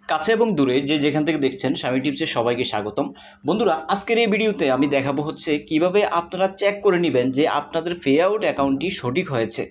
কাছে এবং দূরে যে যেখান থেকে দেখছেন স্বামী টিপসে সবাইকে স্বাগতম। বন্ধুরা, আজকের এই ভিডিওতে আমি দেখাবো হচ্ছে কিভাবে আপনারা চেক করে নেবেন যে আপনাদের পে আউট অ্যাকাউন্টটি সঠিক হয়েছে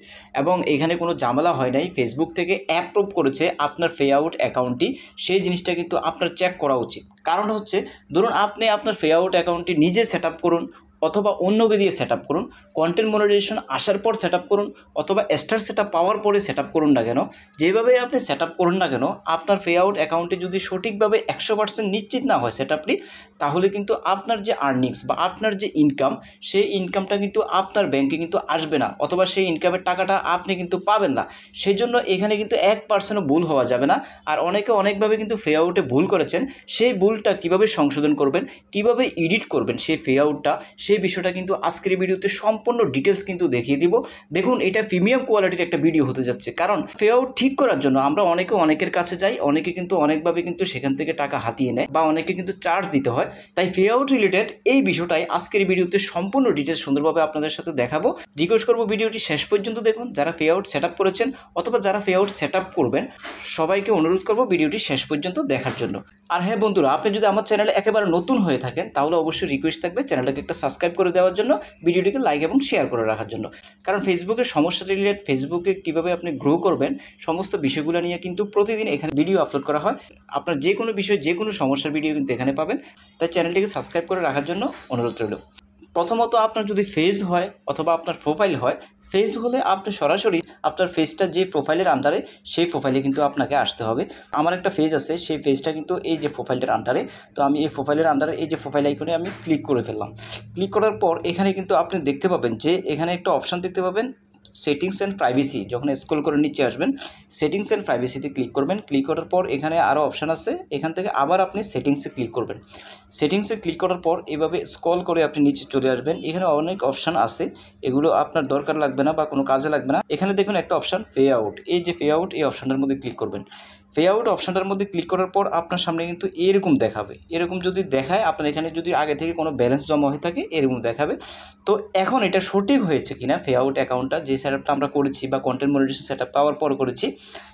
এবং এখানে কোনো ঝামেলা হয় নাই। ফেসবুক থেকে অ্যাপ্রুভ করেছে আপনার পে আউট অ্যাকাউন্টটি, সেই জিনিসটা কিন্তু আপনার চেক করা উচিত। কারণ হচ্ছে, ধরুন আপনি আপনার পে আউট অ্যাকাউন্টটি নিজে সেট আপ করুন অথবা অন্যকে দিয়ে সেট আপ করুন, কন্টেন্ট মনিটাইজেশন আসার পর সেট আপ করুন অথবা স্টার সেট আপ পাওয়ার পরে সেট আপ করুন না কেন, যেভাবে আপনি সেট আপ করুন না কেন, আপনার পে আউট অ্যাকাউন্টে যদি সঠিকভাবে 100% নিশ্চিত না হয় সেট আপটি, তাহলে কিন্তু আপনার যে আর্নিংস বা আপনার যে ইনকাম, সেই ইনকামটা কিন্তু আপনার ব্যাংকে কিন্তু আসবে না অথবা সেই ইনকামের টাকাটা আপনি কিন্তু পাবেন না। সেই জন্য এখানে কিন্তু 1%ও ভুল হওয়া যাবে না। আর অনেকে অনেকভাবে কিন্তু পে আউটে ভুল করেছেন, সেই ভুলটা কীভাবে সংশোধন করবেন, কীভাবে এডিট করবেন সেই পে আউটটা, সেই বিষয়টা কিন্তু আজকের ভিডিওতে সম্পূর্ণ ডিটেলস কিন্তু দেখিয়ে দিব। দেখুন, এটা প্রিমিয়াম কোয়ালিটির একটা ভিডিও হতে যাচ্ছে, কারণ পে আউট ঠিক করার জন্য আমরা অনেকের কাছে যাই, অনেকে কিন্তু অনেকভাবে কিন্তু সেখান থেকে টাকা হাতিয়ে নেয় বা অনেকে কিন্তু চার্জ দিতে হয়। তাই পে আউট রিলেটেড এই বিষয়টাই আজকের ভিডিওতে সম্পূর্ণ ডিটেলস সুন্দরভাবে আপনাদের সাথে দেখাবো। রিকোয়েস্ট করবো ভিডিওটি শেষ পর্যন্ত দেখুন। যারা পে আউট সেট আপ করেছেন অথবা যারা পে আউট সেট আপ করবেন, সবাইকে অনুরোধ করবো ভিডিওটি শেষ পর্যন্ত দেখার জন্য। আর হ্যাঁ বন্ধুরা, আপনি যদি আমার চ্যানেলে একেবারে নতুন হয়ে থাকেন, তাহলে অবশ্যই রিকোয়েস্ট থাকবে চ্যানেলটাকে একটা সাবস্ক্রাইব করে দেওয়ার জন্য, ভিডিওটিকে লাইক এবং শেয়ার করে রাখার জন্য। কারণ ফেসবুকের সমস্যা রিলেটেড, ফেসবুকে কীভাবে আপনি গ্রো করবেন, সমস্ত বিষয়গুলো নিয়ে কিন্তু প্রতিদিন এখানে ভিডিও আপলোড করা হয়। আপনার যে কোনো বিষয়, যে কোনো সমস্যার ভিডিও কিন্তু এখানে পাবেন। তাই চ্যানেলটিকে সাবস্ক্রাইব করে রাখার জন্য অনুরোধ রইল। প্রথমত, আপনার যদি ফেজ হয় অথবা আপনার প্রোফাইল হয়, ফেজ হলে আপনি সরাসরি আপনার ফেজটা যে প্রোফাইলের আন্ডারে, সেই প্রোফাইলে কিন্তু আপনাকে আসতে হবে। আমার একটা ফেজ আছে, সেই ফেজটা কিন্তু এই যে প্রোফাইলটার আন্ডারে। তো আমি এই প্রোফাইলের আন্ডারে এই যে প্রোফাইল আইকনে আমি ক্লিক করে ফেললাম। ক্লিক করার পর এখানে কিন্তু আপনি দেখতে পাবেন যে এখানে একটা অপশান দেখতে পাবেন, সেটিংস অ্যান্ড প্রাইভেসি। যখন স্ক্রল করে নিচে আসবেন, সেটিংস অ্যান্ড প্রাইভেসিতে ক্লিক করবেন। ক্লিক করার পর এখানে আরও অপশান আছে, এখান থেকে আবার আপনি সেটিংসে ক্লিক করবেন। সেটিংসে ক্লিক করার পর এভাবে স্ক্রল করে আপনি নিচে চলে আসবেন। এখানে অনেক অপশান আছে, এগুলো আপনার দরকার লাগবে না বা কোনো কাজে লাগবে না। এখানে দেখুন একটা অপশান পে আউট, এই যে পে আউট, এই অপশানটার মধ্যে ক্লিক করবেন। পে আউট অপশানটার মধ্যে ক্লিক করার পর আপনার সামনে কিন্তু এরকম দেখাবে। এরকম যদি দেখায়, আপনার এখানে যদি আগে থেকে কোনো ব্যালেন্স জমা হয়ে থাকে, এরকম দেখাবে। তো এখন এটা সঠিক হয়েছে কিনা পে আউট অ্যাকাউন্টটা, যে সেট আপটা আমরা করেছি বা কন্টেন্ট মনিটাইজেশন সেট আপ পাওয়ার পর করেছি,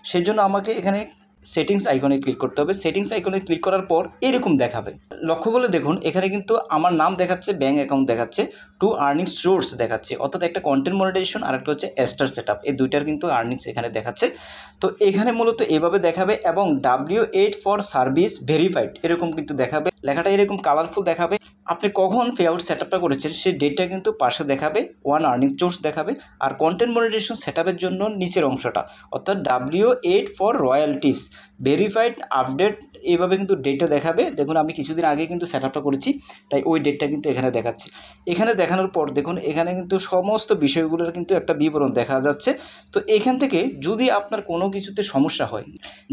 সেই জন্য আমাকে এখানে সেটিংস আইকনে ক্লিক করতে হবে। সেটিংস আইকনে ক্লিক করার পর এরকম দেখাবে। লক্ষ্য করে দেখুন, এখানে কিন্তু আমার নাম দেখাচ্ছে, ব্যাঙ্ক অ্যাকাউন্ট দেখাচ্ছে, টু আর্নিংস সোর্স দেখাচ্ছে, অর্থাৎ একটা কন্টেন্ট মনিটাইজেশন আর একটা হচ্ছে স্টার সেট আপ, এই দুইটার কিন্তু আর্নিংস এখানে দেখাচ্ছে। তো এখানে মূলত এভাবে দেখাবে এবং W8 ফর সার্ভিস ভেরিফাইড এরকম কিন্তু দেখাবে, লেখাটা এরকম কালারফুল দেখাবে। আপনি কখন পে আউট সেট আপটা করেছেন সেই ডেটটা কিন্তু পাশে দেখাবে, ওয়ান আর্নিং সোর্স দেখাবে। আর কন্টেন্ট মনিটাইজেশন সেট আপের জন্য নিচের অংশটা, অর্থাৎ W8 ফর রয়্যালটিস ভেরিফাইড আপডেট, এইভাবে কিন্তু ডেটটা দেখাবে। দেখুন, আমি কিছুদিন আগে কিন্তু সেট আপটা করেছি, তাই ওই ডেটটা কিন্তু এখানে দেখাচ্ছে। এখানে দেখানোর পর দেখুন, এখানে কিন্তু সমস্ত বিষয়গুলোর কিন্তু একটা বিবরণ দেখা যাচ্ছে। তো এখান থেকে যদি আপনার কোনো কিছুতে সমস্যা হয়,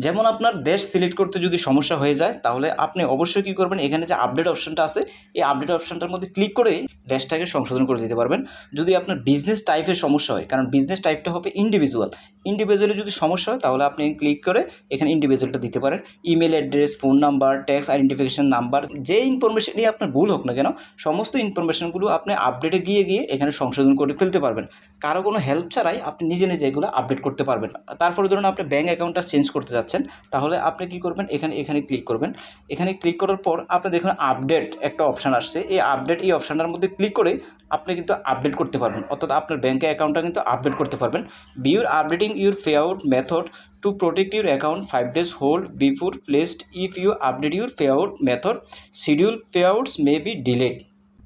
যেমন আপনার দেশ সিলেক্ট করতে যদি সমস্যা হয়ে যায়, তাহলে আপনি অবশ্যই কী করবেন, এখানে যে আপডেট অপশানটা আছে, এই আপডেট অপশানটার মধ্যে ক্লিক করে দেশটাকে সংশোধন করে দিতে পারবেন। যদি আপনার বিজনেস টাইপের সমস্যা হয়, কারণ বিজনেস টাইপটা হবে ইন্ডিভিজুয়ালে যদি সমস্যা হয়, তাহলে আপনি ক্লিক করে এখানে ইন্ডিভিজুয়ালটা দিতে পারেন। Email address, phone number, tax identification number, যে ইনফরমেশনই আপনার ভুল হোক না কেন, সমস্ত ইনফরমেশনগুলো আপনি আপডেটে গিয়ে এখানে সংশোধন করে ফেলতে পারবেন। কারো কোনো হেল্প ছাড়াই আপনি নিজে এগুলো আপডেট করতে পারবেন। তারপরে ধরুন আপনি ব্যাঙ্ক অ্যাকাউন্টটা চেঞ্জ করতে যাচ্ছেন, তাহলে আপনি কী করবেন, এখানে ক্লিক করবেন। এখানে ক্লিক করার পর আপনি দেখুন আপডেট একটা অপশান আসছে, এই আপডেট, এই অপশানটার মধ্যে ক্লিক করে আপনি কিন্তু আপডেট করতে পারবেন, অর্থাৎ আপনার ব্যাঙ্কের অ্যাকাউন্টটা কিন্তু আপডেট করতে পারবেন। Before updating your pay out method to protect your account 5 days hold before placed. If you update your payout method, scheduled payouts may be delayed.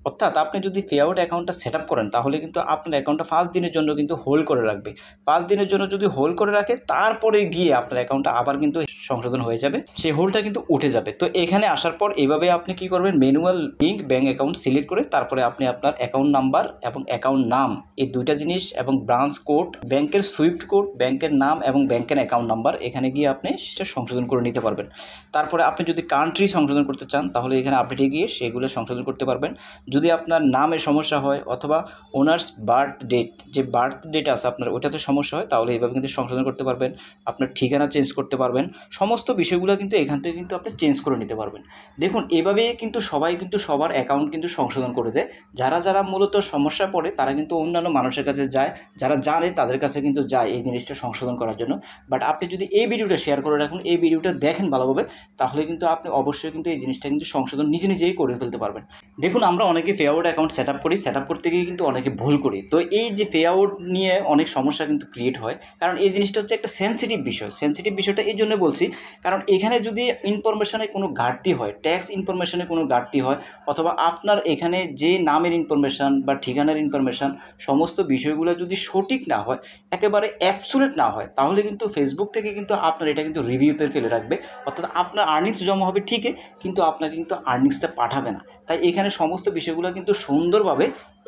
অর্থাৎ আপনি যদি পে আউট অ্যাকাউন্টটা সেট আপ করেন, তাহলে কিন্তু আপনার অ্যাকাউন্টটা 5 দিনের জন্য কিন্তু হোল্ড করে রাখবে। 5 দিনের জন্য যদি হোল্ড করে রাখে, তারপরে গিয়ে আপনার অ্যাকাউন্টটা আবার কিন্তু সংশোধন হয়ে যাবে, সেই হোল্ডটা কিন্তু উঠে যাবে। তো এখানে আসার পর এভাবে আপনি কী করবেন, manual link bank account select করে তারপরে আপনি আপনার অ্যাকাউন্ট নাম্বার এবং অ্যাকাউন্ট নাম, এই দুইটা জিনিস, এবং ব্রাঞ্চ কোড, ব্যাংকের সুইফট কোড, ব্যাংকের নাম এবং ব্যাংকের অ্যাকাউন্ট নাম্বার, এখানে গিয়ে আপনি সেটা সংশোধন করে নিতে পারবেন। তারপরে আপনি যদি কান্ট্রি সংশোধন করতে চান, তাহলে এখানে আপডেটে গিয়ে সেগুলো সংশোধন করতে পারবেন। যদি আপনার নামে সমস্যা হয় অথবা ওনার্স বার্থ ডেট, যে বার্থ ডেট আছে আপনার ওইটাতে সমস্যা হয়, তাহলে এইভাবে কিন্তু সংশোধন করতে পারবেন। আপনার ঠিকানা চেঞ্জ করতে পারবেন, সমস্ত বিষয়গুলো কিন্তু এখান থেকে কিন্তু আপনি চেঞ্জ করে নিতে পারবেন। দেখুন এভাবে কিন্তু সবাই কিন্তু সবার অ্যাকাউন্ট কিন্তু সংশোধন করে দেয়। যারা মূলত সমস্যা পড়ে তারা কিন্তু অন্যান্য মানুষের কাছে যায়, যারা জানে তাদের কাছে কিন্তু যায় এই জিনিসটা সংশোধন করার জন্য। বাট আপনি যদি এই ভিডিওটা শেয়ার করে রাখুন, এই ভিডিওটা দেখেন ভালোভাবে, তাহলে কিন্তু আপনি অবশ্যই কিন্তু এই জিনিসটা কিন্তু সংশোধন নিজেই করে ফেলতে পারবেন। দেখুন আমরা অনেকে pay out account set up করি, সেট আপ করতে গিয়ে কিন্তু অনেকে ভুল করি। তো এই যে পে আউট নিয়ে অনেক সমস্যা কিন্তু ক্রিয়েট হয়, কারণ এই জিনিসটা হচ্ছে একটা সেন্সিটিভ বিষয়। সেন্সিটিভ বিষয়টা এই জন্য বলছি, কারণ এখানে যদি ইনফরমেশনে কোনো ঘাটতি হয়, ট্যাক্স ইনফরমেশনে কোনো ঘাটতি হয়, অথবা আপনার এখানে যে নামের ইনফরমেশান বা ঠিকানার ইনফরমেশান সমস্ত বিষয়গুলো যদি সঠিক না হয়, একেবারে অ্যাবসোলিউট না হয়, তাহলে কিন্তু ফেসবুক থেকে কিন্তু আপনার এটা কিন্তু রিভিউতে ফেলে রাখবে। অর্থাৎ আপনার আর্নিংস জমা হবে ঠিকই, কিন্তু আপনাকে কিন্তু আর্নিংসটা পাঠাবে না। তাই এখানে সমস্ত বিষয়গুলো কিন্তু সুন্দরভাবে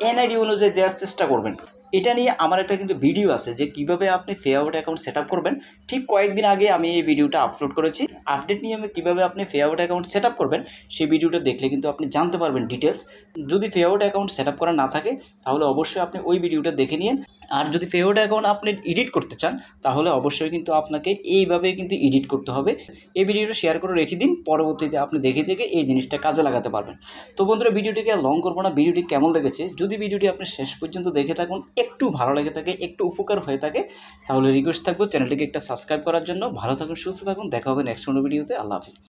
এনআইডি অনুযায়ী দেওয়ার চেষ্টা করবেন। এটা নিয়ে আমার একটা কিন্তু ভিডিও আছে যে কীভাবে আপনি pay out account set up করবেন। ঠিক কয়েকদিন আগে আমি এই ভিডিওটা আপলোড করেছি। আপডেট নিয়ে আমি কীভাবে আপনি pay out account set up করবেন সেই ভিডিওটা দেখলে কিন্তু আপনি জানতে পারবেন ডিটেলস। যদি pay out account set up করা না থাকে তাহলে অবশ্যই আপনি ওই ভিডিওটা দেখে নিন। আর যদি পে আউট অ্যাকাউন্ট আপনি এডিট করতে চান তাহলে অবশ্যই কিন্তু আপনাকে এইভাবে কিন্তু এডিট করতে হবে। এই ভিডিওটা শেয়ার করে রেখে দিন, পরবর্তীতে আপনি দেখে এই জিনিসটা কাজে লাগাতে পারবেন। তো বন্ধুরা ভিডিওটিকে আর লং করবো না, ভিডিওটি কেমন লেগেছে, যদি ভিডিওটি আপনি শেষ পর্যন্ত দেখে থাকুন, একটু ভালো লেগে থাকে, একটু উপকার হয়ে থাকে, তাহলে রিকোয়েস্ট থাকবো চ্যানেলটিকে একটা সাবস্ক্রাইব করার জন্য। ভালো থাকুন, সুস্থ থাকুন, দেখা হবে নেক্সট কোনো ভিডিওতে। আল্লাহ হাফিজ।